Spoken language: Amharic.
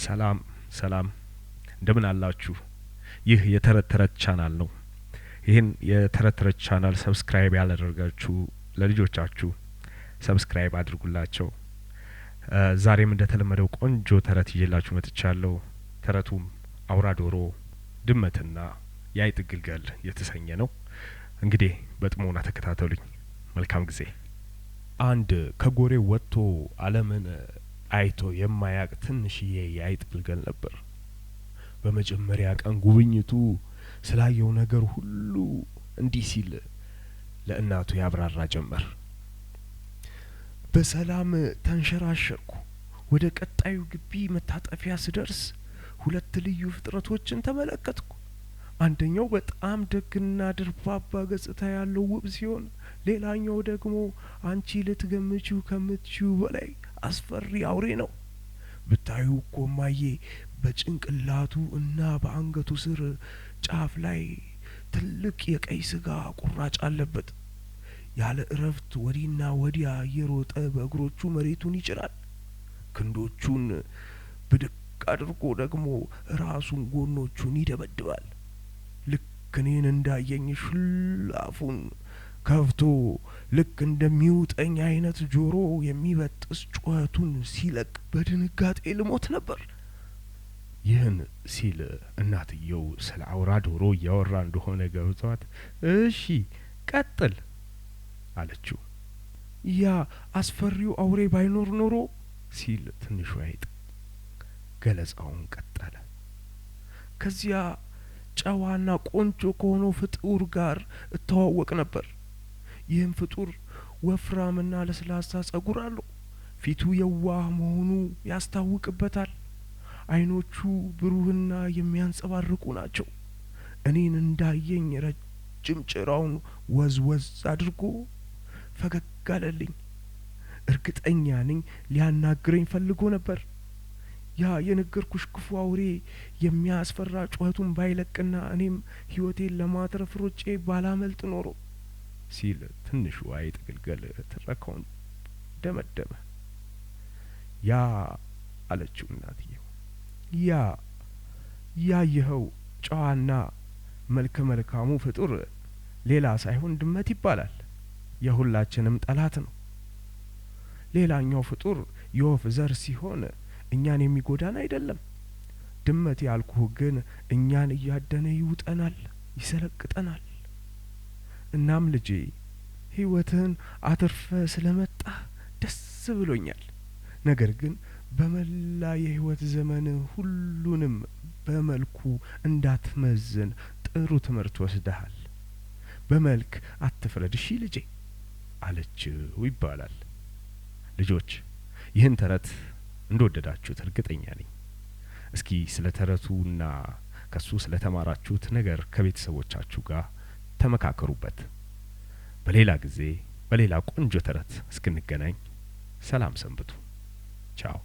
ሰላም ሰላም እንደምን አላችሁ? ይህ የተረት ተረት ቻናል ነው። ይህን የተረት ተረት ቻናል ሰብስክራይብ ያላደረጋችሁ ለልጆቻችሁ ሰብስክራይብ አድርጉላቸው። ዛሬም እንደተለመደው ቆንጆ ተረት ይዤላችሁ መጥቻለሁ። ተረቱም አውራ ዶሮ ድመትና የአይጥ ግልገል የተሰኘ ነው። እንግዲህ በጥሞና ተከታተሉኝ። መልካም ጊዜ። አንድ ከጎሬው ወጥቶ ዓለምን አይቶ የማያቅ ትንሽዬ የአይጥ ግልገል ነበር። በመጀመሪያ ቀን ጉብኝቱ ስላየው ነገር ሁሉ እንዲህ ሲል ለእናቱ ያብራራ ጀመር። በሰላም ተንሸራሸርኩ። ወደ ቀጣዩ ግቢ መታጠፊያ ስደርስ ሁለት ልዩ ፍጥረቶችን ተመለከትኩ። አንደኛው በጣም ደግና ደርባባ ገጽታ ያለው ውብ ሲሆን፣ ሌላኛው ደግሞ አንቺ ልትገምቺው ከምትችው በላይ አስፈሪ አውሬ ነው። ብታዩ እኮ እማዬ በጭንቅላቱ እና በአንገቱ ስር ጫፍ ላይ ትልቅ የቀይ ስጋ ቁራጭ አለበት። ያለ እረፍት ወዲና ወዲያ እየሮጠ በእግሮቹ መሬቱን ይጭራል። ክንዶቹን ብድቅ አድርጎ ደግሞ ራሱን ጎኖቹን ይደበድባል። ልክ እኔን እንዳየኝ ሽላፉን ከፍቶ ልክ እንደሚውጠኝ አይነት ጆሮ የሚበጥስ ጩኸቱን ሲለቅ በድንጋጤ ልሞት ነበር። ይህን ሲል እናትየው ስለ አውራ ዶሮ እያወራ እንደሆነ ገብቷት እሺ ቀጥል አለችው። ያ አስፈሪው አውሬ ባይኖር ኖሮ ሲል ትንሹ አይጥ ገለጻውን ቀጠለ። ከዚያ ጨዋና ቆንጆ ከሆነው ፍጡር ጋር እተዋወቅ ነበር። ይህም ፍጡር ወፍራምና ለስላሳ ጸጉር አለው። ፊቱ የዋህ መሆኑ ያስታውቅበታል። አይኖቹ ብሩህና የሚያንጸባርቁ ናቸው። እኔን እንዳየኝ ረጅም ጭራውን ወዝወዝ አድርጎ ፈገግ አለልኝ። እርግጠኛ ነኝ ሊያናግረኝ ፈልጎ ነበር። ያ የነገርኩሽ ክፉ አውሬ የሚያስፈራ ጩኸቱን ባይለቅና እኔም ሕይወቴን ለማትረፍ ሮጬ ባላመልጥ ኖሮ ሲል ትንሹ አይጥ ግልገል ትረካውን ደመደመ። ያ አለችው እናትየው፣ ያየኸው ጨዋና መልከ መልካሙ ፍጡር ሌላ ሳይሆን ድመት ይባላል። የሁላችንም ጠላት ነው። ሌላኛው ፍጡር የወፍ ዘር ሲሆን እኛን የሚጎዳን አይደለም። ድመት ያልኩህ ግን እኛን እያደነ ይውጠናል፣ ይሰለቅጠናል። እናም ልጄ ሕይወትህን አትርፈ ስለመጣህ ደስ ብሎኛል። ነገር ግን በመላ የሕይወት ዘመን ሁሉንም በመልኩ እንዳትመዝን ጥሩ ትምህርት ወስደሃል። በመልክ አትፍረድ እሺ ልጄ አለችው ይባላል። ልጆች ይህን ተረት እንደወደዳችሁት እርግጠኛ ነኝ። እስኪ ስለ ተረቱና ከሱ ስለ ተማራችሁት ነገር ከቤተሰቦቻችሁ ጋር ተመካከሩበት። በሌላ ጊዜ በሌላ ቆንጆ ተረት እስክንገናኝ ሰላም ሰንብቱ። ቻው።